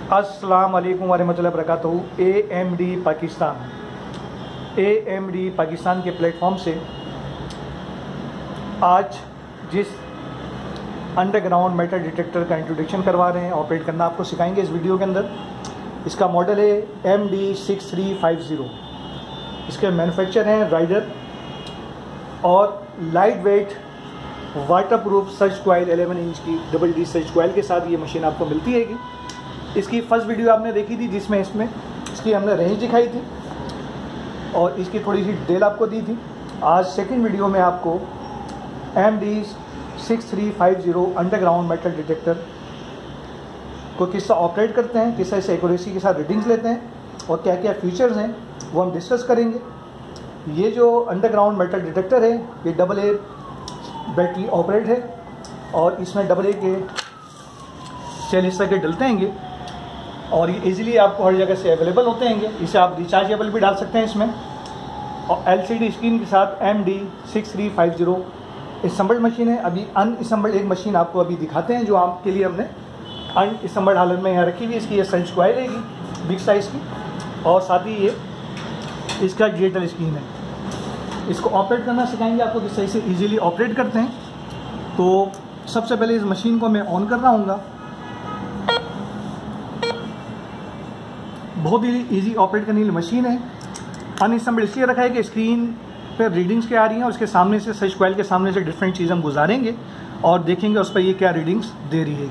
अस्सलाम वालेकुम वरहमतुल्लाहि वबरकातुहू। AMD पाकिस्तान के प्लेटफॉर्म से आज जिस अंडरग्राउंड मेटल डिटेक्टर का इंट्रोडक्शन करवा रहे हैं, ऑपरेट करना आपको सिखाएंगे इस वीडियो के अंदर। इसका मॉडल है MD6350। इसके मैन्युफैक्चर हैं राइडर और light weight waterproof search coil 11 inch की डबल डी सर्च कॉइल के साथ ये मशीन आपको मिलती है। इसकी फर्स्ट वीडियो आपने देखी थी जिसमें इसकी हमने रेंज दिखाई थी और इसकी थोड़ी सी डिटेल आपको दी थी। आज सेकंड वीडियो में आपको MD6350 अंडरग्राउंड मेटल डिटेक्टर को किस तरह ऑपरेट करते हैं, किस तरह से एक्यूरेसी के साथ रीडिंग्स लेते हैं और क्या क्या फीचर्स हैं वो हम डिस्कस करेंगे। ये जो अंडरग्राउंड मेटल डिटेक्टर है ये AA बैटरी ऑपरेट है और इसमें AA के सेल इस तरह के डलते हैं और ये इजीली आपको हर जगह से अवेलेबल होते हैं। इसे आप रिचार्जेबल भी डाल सकते हैं इसमें। और LCD स्क्रीन के साथ MD6350 असम्बल्ड मशीन है। अभी अनअसम्बल्ड एक मशीन आपको अभी दिखाते हैं जो आपके लिए हमने अनअसम्बल्ड हालत में यहाँ रखी हुई। इसकी ये सर्च कॉइल है बिग साइज़ की और साथ ही ये इसका डिजिटल स्क्रीन है। इसको ऑपरेट करना सिखाएंगे आपको किस तरह से ईजिली ऑपरेट करते हैं। तो सबसे पहले इस मशीन को मैं ऑन कर रहा हूँ। बहुत ही इजी ऑपरेट करने वाली मशीन है। अनअसम्बल्ड इसलिए रखा है कि स्क्रीन पर रीडिंग्स क्या आ रही हैं और उसके सामने से सर्च कॉइल के सामने से डिफरेंट चीज़ हम गुजारेंगे और देखेंगे उस पर ये क्या रीडिंग्स दे रही है।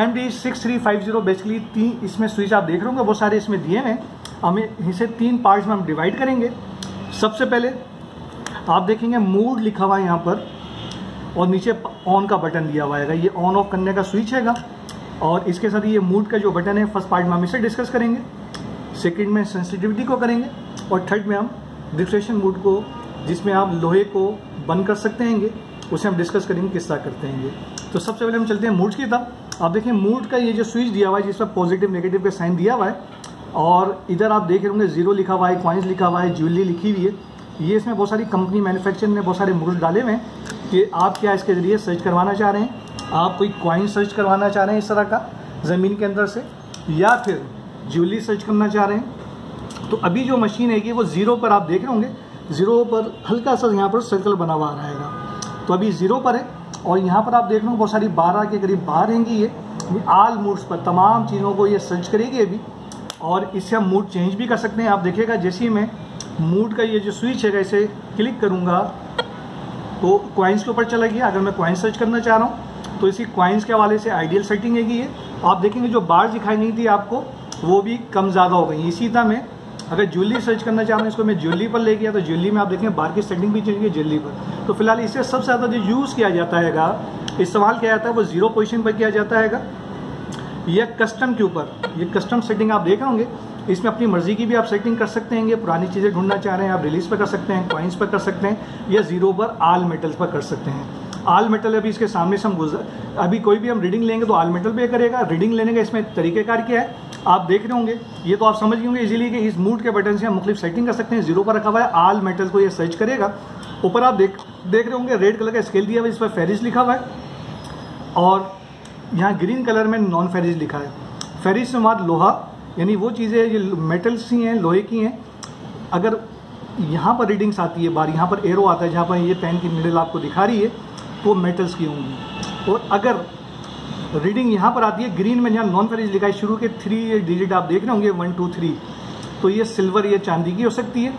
MD6350 बेसिकली 3 इसमें स्विच आप देख रहे होंगे, बहुत सारे इसमें दिए हैं। हमें इसे 3 पार्ट्स में हम डिवाइड करेंगे। सबसे पहले आप देखेंगे मूड लिखा हुआ है यहाँ पर और नीचे ऑन का बटन दिया हुआ है। ये ऑन ऑफ करने का स्विच है और इसके साथ ये मूड का जो बटन है फर्स्ट पार्ट में हम इसे डिस्कस करेंगे, सेकंड में सेंसिटिविटी को करेंगे और थर्ड में हम डिफ्लेक्शन मूड को, जिसमें आप लोहे को बंद कर सकते हैं, उसे हम डिस्कस करेंगे किस तरह करते हैं। तो सबसे पहले हम चलते हैं मूड की तरफ। आप देखिए मूड का ये जो स्विच दिया हुआ है जिस पर पॉजिटिव नेगेटिव का साइन दिया हुआ है और इधर आप देख रहे होंगे 0 लिखा हुआ है, कॉइन्स लिखा हुआ है, ज्वेलरी लिखी हुई है। ये इसमें बहुत सारी कंपनी मैन्युफैक्चर ने बहुत सारे मूड डाले हुए हैं कि आप क्या इसके ज़रिए सर्च करवाना चाह रहे हैं। आप कोई कॉइन सर्च करवाना चाह रहे हैं इस तरह का ज़मीन के अंदर से, या फिर ज्वेलरी सर्च करना चाह रहे हैं। तो अभी जो मशीन है कि वो 0 पर आप देख रहे होंगे, 0 पर हल्का सा यहाँ पर सर्कल बना हुआ रहेगा। तो अभी 0 पर है और यहाँ पर आप देख रहे हो बहुत सारी 12 के करीब बाहर रहेंगी। ये आल मूड्स पर तमाम चीज़ों को ये सर्च करेगी अभी और इससे हम मूड चेंज भी कर सकते हैं। आप देखिएगा जैसे ही मैं मूड का ये जो स्विच है इसे क्लिक करूँगा तो कॉइन्स के ऊपर चला गया। अगर मैं कॉइन सर्च करना चाह रहा हूँ तो इसी कॉइन्स के हवाले से आइडियल सेटिंग है कि ये आप देखेंगे जो बार दिखाई नहीं थी आपको वो भी कम ज़्यादा हो गई। इसी तरह मैं अगर ज्वेलरी सर्च करना चाह रहा हूँ, इसको मैं ज्वेलरी पर ले गया तो ज्वेलरी में आप देखेंगे बार की सेटिंग भी चेंज की ज्वेलरी पर। तो फिलहाल इससे सबसे ज़्यादा जो यूज़ किया जाता है, इस्तेमाल किया जाता है, वो 0 पोजीशन पर किया जाता है या कस्टम के ऊपर। ये कस्टम सेटिंग आप देख रहे होंगे, इसमें अपनी मर्जी की भी आप सेटिंग कर सकते हैं। पुरानी चीज़ें ढूंढना चाह रहे हैं आप रिलीज पर कर सकते हैं, कॉइन्स पर कर सकते हैं या 0 पर आल मेटल्स पर कर सकते हैं। आल मेटल अभी इसके सामने से हम अभी कोई भी हम रीडिंग लेंगे तो आल मेटल पे करेगा। रीडिंग लेने का इसमें तरीक़ेकार क्या है आप देख रहे होंगे, ये तो आप समझ गए होंगे इजीली कि इस मूड के बटन से हम मुख्तलिफ सेटिंग कर सकते हैं। 0 पर रखा हुआ है, आल मेटल को ये सर्च करेगा। ऊपर आप देख रहे होंगे रेड कलर का स्केल दिया हुआ है, इस पर फेरिस लिखा हुआ है और यहाँ ग्रीन कलर में नॉन फेरिस लिखा है। फेरिस से बाद लोहा, यानी वो चीज़ें जो मेटल्स ही हैं, लोहे की हैं। अगर यहाँ पर रीडिंग्स आती है बार, यहाँ पर एरो आता है जहाँ पर ये पेन की निडल आपको दिखा रही है तो मेटल्स की होंगी। और अगर रीडिंग यहाँ पर आती है ग्रीन में जहाँ नॉन फेरिस लिखा है, शुरू के 3 डिजिट आप देख रहे होंगे 1 2 3, तो ये सिल्वर या चांदी की हो सकती है।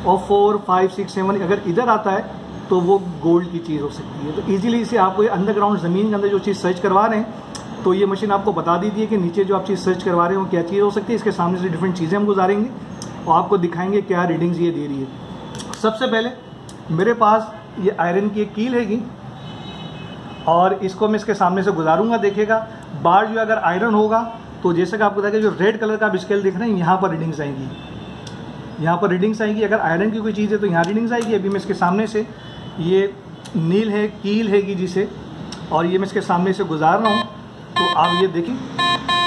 और 4 5 6 7 अगर इधर आता है तो वो गोल्ड की चीज़ हो सकती है। तो ईजिली इसे आपको अंडरग्राउंड ज़मीन के अंदर जो चीज़ सर्च करवा रहे हैं तो ये मशीन आपको बता दी है कि नीचे जो आप चीज़ सर्च करवा रहे हो क्या चीज़ हो सकती है। इसके सामने से डिफरेंट चीज़ें हम गुजारेंगे और आपको दिखाएंगे क्या रीडिंग्स ये दे रही है। सबसे पहले मेरे पास ये आयरन की एक कील हैगी और इसको मैं इसके सामने से गुजारूंगा। देखिएगा बार जो अगर आयरन होगा तो जैसे कि आपको बताया जो रेड कलर का आप स्केल देख रहे हैं यहाँ पर रीडिंग्स आएंगी, यहाँ पर रीडिंग्स आएंगी। अगर आयरन की कोई चीज़ है तो यहाँ रीडिंग्स आएगी। अभी मैं इसके सामने से ये नील है कील हैगी जिसे, और ये मैं इसके सामने से गुजार रहा हूँ तो आप ये देखें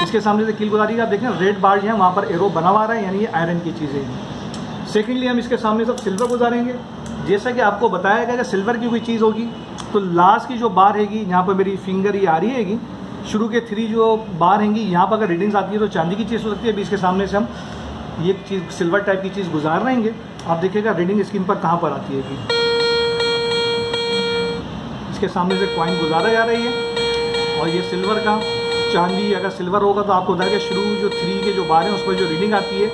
इसके सामने से कील गुजारिएगा। आप देखें रेड बार जो है वहाँ पर एरो बना हुआ रहा है, यानी ये आयरन की चीज़ें हैं। सेकेंडली हम इसके सामने सब सिल्वर गुजारेंगे। जैसा कि आपको बताया गया कि सिल्वर की कोई चीज़ होगी तो लास्ट की जो बार हैगी यहाँ पर मेरी फिंगर ये आ रही हैगी, शुरू के 3 जो बार हैंगी यहाँ पर अगर रीडिंग्स आती है तो चांदी की चीज़ हो सकती है। अभी इसके सामने से हम ये चीज़ सिल्वर टाइप की चीज़ गुजार रहेंगे, आप देखिएगा रीडिंग स्क्रीन पर कहाँ पर आती है कि इसके सामने से कॉइन गुजारा जा रही है और ये सिल्वर का, चांदी अगर सिल्वर होगा तो आपको बताया कि शुरू जो 3 के जो बार हैं उस पर जो रीडिंग आती है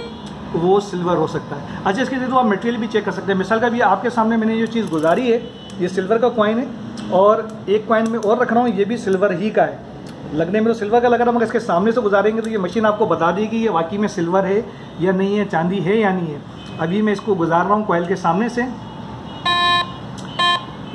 वो सिल्वर हो सकता है। अच्छा, इसके तो आप मटेरियल भी चेक कर सकते हैं। मिसाल का भी आपके सामने मैंने जो चीज़ गुजारी है ये सिल्वर का कॉइन है और एक कॉइन में और रख रहा हूँ, ये भी सिल्वर ही का है। लगने में तो सिल्वर का लग रहा है मगर इसके सामने से गुजारेंगे तो ये मशीन आपको बता देगी ये वाकई में सिल्वर है या नहीं है, चांदी है या नहीं है। अभी मैं इसको गुजार रहा हूँ कॉइल के सामने से,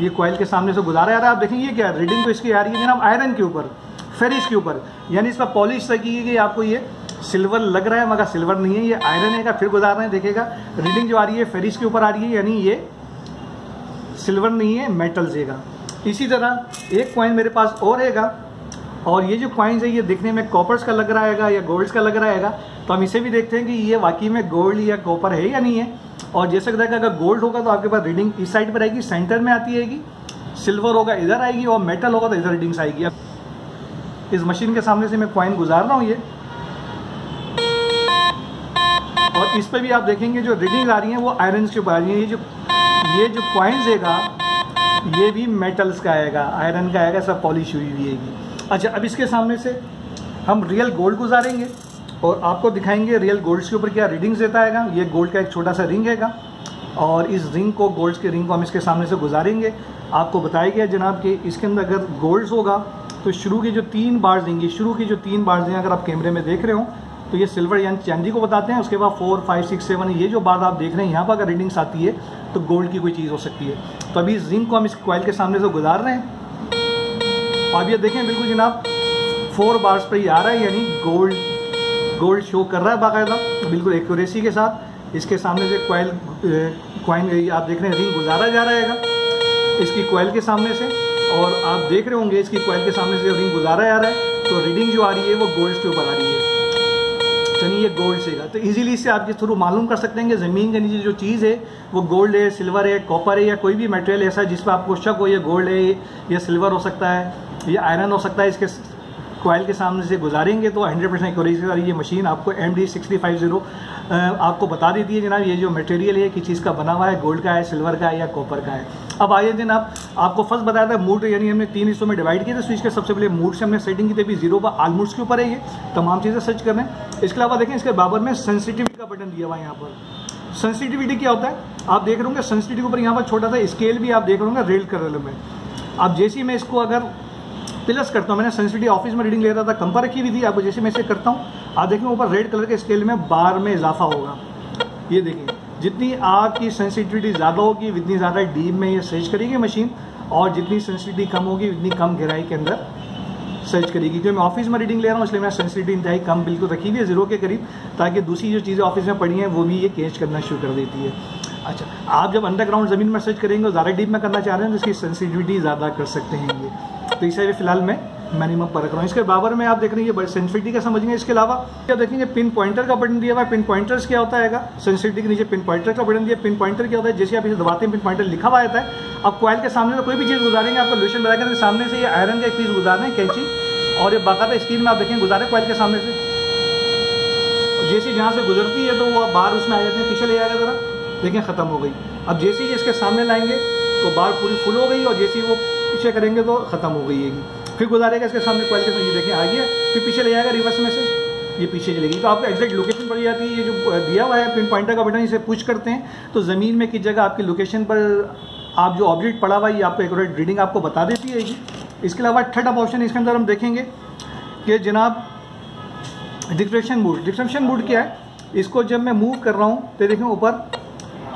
ये कॉइल के सामने से गुजारा जा रहा है। आप देखेंगे क्या रीडिंग तो इसकी आ रही है जनाब आयरन के ऊपर, फेरिस के ऊपर, यानी इसका पॉलिश तक की गई, आपको ये सिल्वर लग रहा है मगर सिल्वर नहीं है, ये आयरन है का। फिर गुजार रहे हैं, देखिएगा रीडिंग जो आ रही है फेरिस के ऊपर आ रही है, यानी ये सिल्वर नहीं है, मेटल सेगा। इसी तरह एक कॉइन मेरे पास और हैगा और ये जो कॉइन्स है ये दिखने में कॉपर्स का लग रहा हैगा या गोल्ड्स का लग रहा हैगा, तो हम इसे भी देखते हैं कि ये वाकई में गोल्ड या कॉपर है या नहीं है। और जैसे कि अगर गोल्ड होगा तो आपके पास रीडिंग इस साइड पर आएगी, सेंटर में आती रहेगी, सिल्वर होगा इधर आएगी और मेटल होगा तो इधर रीडिंग्स आएगी। अब इस मशीन के सामने से मैं कॉइन गुजार रहा हूँ ये, और इस पर भी आप देखेंगे जो रीडिंग आ रही है वो आयरन के ऊपर आ रही है। ये जो कॉइन्स हैगा ये भी मेटल्स का आएगा, आयरन का आएगा, सब पॉलिश हुई हुई हैगी। अच्छा, अब इसके सामने से हम रियल गोल्ड गुजारेंगे और आपको दिखाएंगे रियल गोल्ड्स के ऊपर क्या रीडिंग्स देता हैगा। ये गोल्ड का एक छोटा सा रिंग हैगा और इस रिंग को, गोल्ड्स के रिंग को हम इसके सामने से गुजारेंगे। आपको बताया गया जनाब कि इसके अंदर अगर गोल्ड्स होगा तो शुरू की जो 3 बार्स देंगी, शुरू की जो 3 बार्स देंगे अगर आप कैमरे में देख रहे हो तो ये सिल्वर यानी चांदी को बताते हैं। उसके बाद 4, 5, 6, 7 ये जो बार आप देख रहे हैं यहाँ पर अगर रीडिंग्स आती है तो गोल्ड की कोई चीज़ हो सकती है। तो अभी इस रिंग को हम इस कॉइल के सामने से गुजार रहे हैं और अब ये देखें बिल्कुल जनाब 4 बार्स पर ही आ रहा है, यानी गोल्ड शो कर रहा है बाकायदा बिल्कुल एक्यूरेसी के साथ। इसके सामने से कॉइन आप देख रहे हैं रिंग गुजारा जा रहा है इसकी कॉइल के सामने से, और आप देख रहे होंगे इसकी कॉइल के सामने से रिंग गुजारा जा रहा है तो रीडिंग जो आ रही है वो गोल्ड के ऊपर आ रही है, चलिए ये गोल्ड से का। तो इजीली इससे आप इस थ्रू मालूम कर सकते हैं कि ज़मीन के नीचे जो चीज़ है वो गोल्ड है, सिल्वर है, कॉपर है या कोई भी मटेरियल ऐसा जिस पर आपको शक हो ये गोल्ड है, ये सिल्वर हो सकता है, ये आयरन हो सकता है। इसके कॉइल के सामने से गुजारेंगे तो 100% एक्यूरेसी वाली ये मशीन आपको MD650 आपको बता देती है जनाब ये जो मटेरियल है किस चीज़ का बना हुआ है, गोल्ड का है, सिल्वर का है या कॉपर का है। अब आइए जनाब आपको फर्स्ट बताया था मूड, यानी हमने 3 हिस्सों में डिवाइड किया था स्विच के। सबसे पहले मूड से हमने सेटिंग की थी, अभी 0 पर ऑल मूड्स के ऊपर है, ये तमाम चीज़ें सर्च कर रहे हैं। इसके अलावा देखें इसके बराबर में सेंसिटिविटी का बटन दिया हुआ है। यहाँ पर सेंसिटिविटी क्या होता है आप देख रहे होंगे, सेंसिटिविटी के ऊपर यहाँ पर छोटा सा स्केल भी आप देख रहे होंगे रेड कलर में। अब जैसे ही मैं इसको अगर प्लस करता हूँ, मैंने सेंसिटिविटी ऑफिस में रीडिंग ले रहा था कम पर रखी हुई थी, अब जैसे मैं इसे करता हूँ आप देखें ऊपर रेड कलर के स्केल में बार में इजाफा होगा। ये देखिए जितनी आपकी सेंसिटिविटी ज़्यादा होगी उतनी ज़्यादा डीप में ये सर्च करेगी मशीन, और जितनी सेंसिटिविटी कम होगी उतनी कम गहराई के अंदर सर्च करेगी। क्योंकि मैं ऑफिस में रीडिंग ले रहा हूँ इसलिए मैं सेंसिटिविटी इंतहाई कम बिल्कुल रखी हुई है 0 के करीब, ताकि दूसरी जो चीज़ें ऑफिस में पड़ी हैं वो भी ये कैच करना शुरू कर देती है। अच्छा, आप जब अंडरग्राउंड ज़मीन में सर्च करेंगे और ज़्यादा डीप में करना चाह रहे हैं तो इसकी सेंसिटिविटी ज़्यादा कर सकते हैं ये, तो इसे फिलहाल मैं मिनिमम पर रख रहा हूँ। इसके बराबर में आप देख रहे हैं ये सेंसिटिविटी का समझेंगे। इसके अलावा क्या देखेंगे पिन पॉइंटर का बटन दिया हुआ है। पिन पॉइंटर्स क्या होता है, सेंसिटिविटी के नीचे पिन पॉइंटर का बटन दिया। पिन पॉइंटर क्या होता है, जैसे आप इसे दबाते हैं पिन पॉइंटर लिखा हुआ आता है। अब कॉइल के सामने तो कोई भी चीज़ गुजारेंगे आपको लोशन बनाकर सामने से ये आयरन का एक पीस गुजार रहे हैं कैंची, और ये बाकायदा स्क्रीन में आप देखें गुजारे कॉइल के सामने से, जैसे जहाँ से गुजरती है तो वो बार उसमें आ जाते हैं, पीछे ले जाएगा जरा देखें ख़त्म हो गई। अब जैसे ही इसके सामने लाएंगे तो बार पूरी फुल हो गई और जैसे ही वो पीछे करेंगे तो ख़त्म हो गई है। फिर गुजारेगा इसके सामने कॉइल के सामने, ये देखें आ गया, फिर पीछे ले जाएगा रिवर्स में से, ये पीछे चलेगी तो आपको एग्जैक्ट लोकेशन पड़ जाती है। ये जो दिया हुआ है पिन पॉइंटर का बटन, इसे पुश करते हैं तो ज़मीन में किस जगह आपकी लोकेशन पर आप जो ऑब्जेक्ट पड़ा हुआ है ये आपको एक्यूरेट रीडिंग आपको बता देती है। इसके अलावा थर्ड ऑप्शन इसके अंदर हम देखेंगे कि जनाब डिस्क्रिप्शन मोड। डिस्क्रिप्शन मोड क्या है, इसको जब मैं मूव कर रहा हूँ तो देखें ऊपर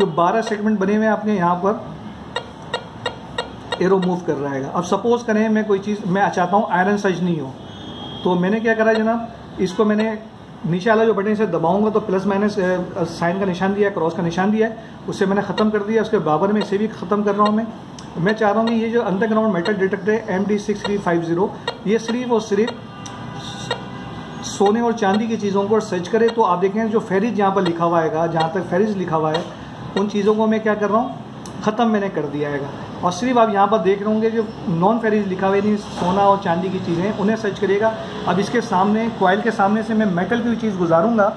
जो 12 सेगमेंट बने हुए हैं आपके यहाँ पर एरो मूव कर रहा है। अब सपोज करें मैं कोई चीज़ मैं चाहता हूँ आयरन सर्च नहीं हो, तो मैंने क्या करा जनाब, इसको मैंने नीचे वाला जो बटन इसे दबाऊंगा तो प्लस माइनस साइन का निशान दिया है, क्रॉस का निशान दिया है, उससे मैंने ख़त्म कर दिया। उसके बराबर में इसे भी ख़त्म कर रहा हूँ मैं चाह रहा हूँ कि ये जो अंडरग्राउंड मेटल डिटेक्टर है MD6350 ये सिर्फ और सिर्फ सोने और चांदी की चीज़ों को सर्च करे। तो आप देखें जो फेरिस जहाँ पर लिखा हुआ है, जहाँ तक फेरिस लिखा हुआ है उन चीज़ों को मैं क्या कर रहा हूँ ख़त्म मैंने कर दिया है। और सिर्फ आप यहाँ पर देख रहे होंगे जो नॉन फेरिस लिखा हुआ है, सोना और चांदी की चीज़ें हैं, उन्हें सर्च करिएगा। अब इसके सामने कॉइल के सामने से मैं मेटल की चीज़ गुजारूंगा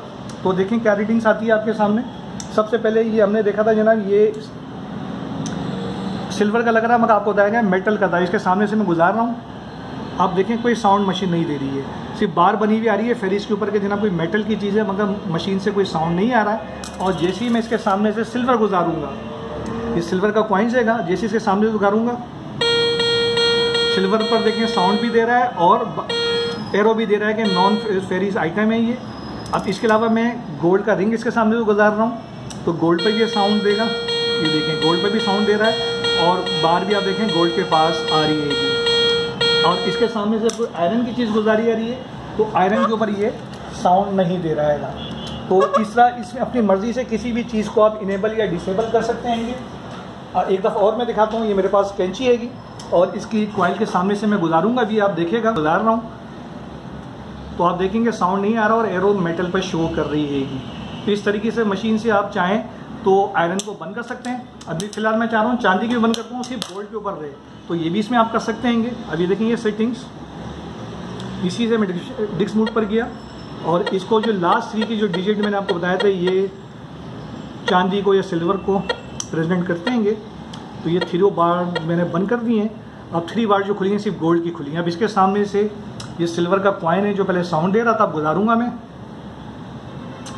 तो देखें क्या रीडिंग्स आती है आपके सामने। सबसे पहले ये हमने देखा था जनाब, ये सिल्वर का लग रहा है, मगर आपको बताया गया मेटल का था। इसके सामने से मैं गुजार रहा हूँ, आप देखें कोई साउंड मशीन नहीं दे रही है, सिर्फ बार बनी हुई आ रही है फेरिस के ऊपर के जनाब, कोई मेटल की चीज़ है मगर मशीन से कोई साउंड नहीं आ रहा है। और जैसे ही मैं इसके सामने से सिल्वर गुजारूंगा, ये सिल्वर का कॉइन्स है, जैसे इसके सामने से गुजारूंगा सिल्वर पर देखें साउंड भी दे रहा है और एरो भी दे रहा है कि नॉन फेरिस आइटम है ये। अब इसके अलावा मैं गोल्ड का रिंग इसके सामने से गुजार रहा हूँ तो गोल्ड पर भी ये साउंड देगा, ये देखें गोल्ड पर भी साउंड दे रहा है और बार भी आप देखें गोल्ड के पास आ रही है। और इसके सामने से कोई आयरन की चीज़ गुजारी आ रही है तो आयरन के ऊपर ये साउंड नहीं दे रहा है। तो इस तरह इसमें अपनी मर्ज़ी से किसी भी चीज़ को आप इनेबल या डिसेबल कर सकते हैं। एक दफ़ा और मैं दिखाता हूँ, ये मेरे पास कैंची हैगी और इसकी कॉइल के सामने से मैं गुजारूंगा भी, आप देखिएगा गुजार रहा हूँ तो आप देखेंगे साउंड नहीं आ रहा और एरो मेटल पर शो कर रही हैगी। तो इस तरीके से मशीन से आप चाहें तो आयरन को बंद कर सकते हैं। अभी फ़िलहाल मैं चाह रहा हूँ चांदी की भी बंद करता हूँ, सिर्फ गोल्ड के ऊपर रहे, तो ये भी इसमें आप कर सकते हैं। अभी देखेंगे सेटिंग्स, इसी से मैं डिस्क मोड पर गया और इसको जो लास्ट 3 की जो डिजिट मैंने आपको बताया था ये चांदी को या सिल्वर को प्रेजेंट करते हैं। तो ये 3 बार मैंने बंद कर दिए हैं। अब 3 बार जो खुली हैं सिर्फ गोल्ड की खुली हैं। अब इसके सामने से ये सिल्वर का कॉइन है जो पहले साउंड दे रहा था, अब गुजारूंगा मैं,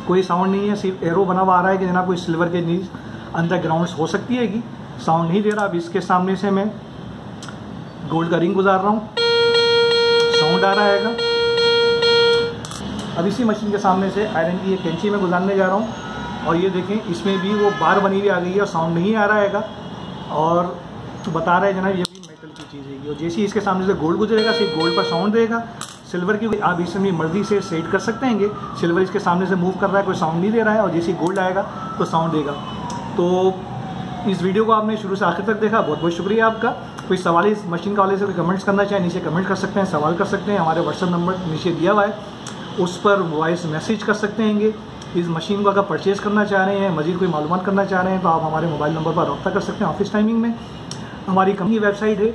कोई साउंड नहीं है, सिर्फ एरो बना हुआ आ रहा है कि जनाब कोई सिल्वर के नीचे अंदर ग्राउंड्स हो सकती है कि साउंड नहीं दे रहा। अब इसके सामने से मैं गोल्ड का रिंग गुजार रहा हूँ, साउंड आ रहा है। अब इसी मशीन के सामने से आयरन की ये कैंची में गुजारने जा रहा हूँ और ये देखें इसमें भी वो बार बनी हुई आ गई है और साउंड नहीं आ रहा है और बता रहा है जनाब ये भी मेटल की चीज़ है। और जैसे ही इसके सामने से गोल्ड गुजरेगा सिर्फ गोल्ड पर साउंड देगा। सिल्वर की आप इसमें मर्जी से सेट कर सकते हैं। सिल्वर इसके सामने से मूव कर रहा है, कोई साउंड नहीं दे रहा है और जैसे ही गोल्ड आएगा तो साउंड देगा। तो इस वीडियो को आपने शुरू से आखिर तक देखा, बहुत बहुत शुक्रिया आपका। कोई सवाल इस मशीन के हवाले से कोई कमेंट्स करना चाहे नीचे कमेंट कर सकते हैं, सवाल कर सकते हैं। हमारे व्हाट्सएप नंबर नीचे दिया हुआ है, उस पर वॉइस मैसेज कर सकते हैं। इस मशीन को अगर परचेज़ करना चाह रहे हैं, मज़ीद कोई मालूमात करना चाह रहे हैं तो आप हमारे मोबाइल नंबर पर रब्ता कर सकते हैं ऑफिस टाइमिंग में। हमारी कंपनी वेबसाइट है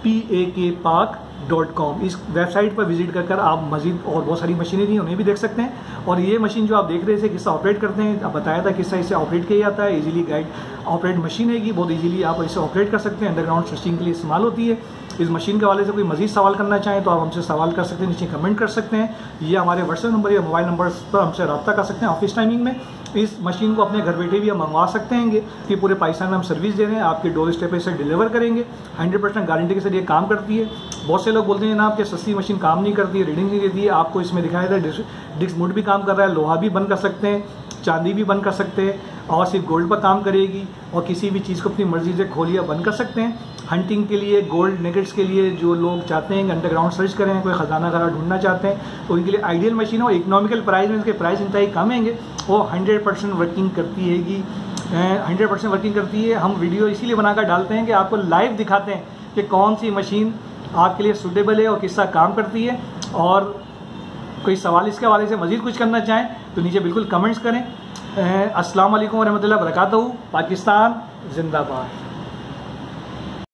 amdpak.com। इस वेबसाइट पर विजिट कर आप मज़ीद और बहुत सारी मशीनें थी उन्हें भी देख सकते हैं। और ये मशीन जो आप देख रहे थे किससे ऑपरेट करते हैं, अब बताया था किससे इसे ऑपरेट किया जाता है। इजीली गाइड ऑपरेट मशीन है, बहुत इजीली आप इसे ऑपरेट कर सकते हैं, अंडरग्राउंड स्विचिंग के लिए इस्तेमाल होती है। इस मशीन के हवाले से कोई मज़ीद सवाल करना चाहें तो आप हमसे सवाल कर सकते हैं, नीचे कमेंट कर सकते हैं। ये हमारे व्हाट्सएप नंबर या मोबाइल नंबर पर हमसे रब्ता कर सकते हैं ऑफिस टाइमिंग में। इस मशीन को अपने घर बैठे भी हम मंगवा सकते हैं कि पूरे पाकिस्तान में हम सर्विस दे रहे हैं, आपके डोर स्टेप पे से डिलीवर करेंगे। 100% गारंटी के साथ ये काम करती है। बहुत से लोग बोलते हैं ना कि सस्ती मशीन काम नहीं करती है, रीडिंग नहीं देती है। आपको इसमें दिखाया था डिस्क मोड भी काम कर रहा है, लोहा भी बंद कर सकते हैं, चांदी भी बंद कर सकते हैं और सिर्फ गोल्ड पर काम करेगी। और किसी भी चीज़ को अपनी मर्जी से खोल या बंद कर सकते हैं। हंटिंग के लिए, गोल्ड नेगेट्स के लिए जो लोग चाहते हैं कि अंडरग्राउंड सर्च करें, कोई ख़जाना घर ढूंढना चाहते हैं तो उनके लिए आइडियल मशीन हो। इकोनॉमिकल प्राइस में इसके प्राइस इंतहाई कम हैंगे, वो 100% वर्किंग करती हैगी, 100% वर्किंग करती है। हम वीडियो इसीलिए बनाकर डालते हैं कि आपको लाइव दिखाते हैं कि कौन सी मशीन आपके लिए सूटेबल है और किस तरह काम करती है। और कोई सवाल इसके हवाले से मज़ीद कुछ करना चाहें तो नीचे बिल्कुल कमेंट्स करें। अस्सलाम वालेकुम रहमतुल्लाहि व बरकातहू। पाकिस्तान जिंदाबाद।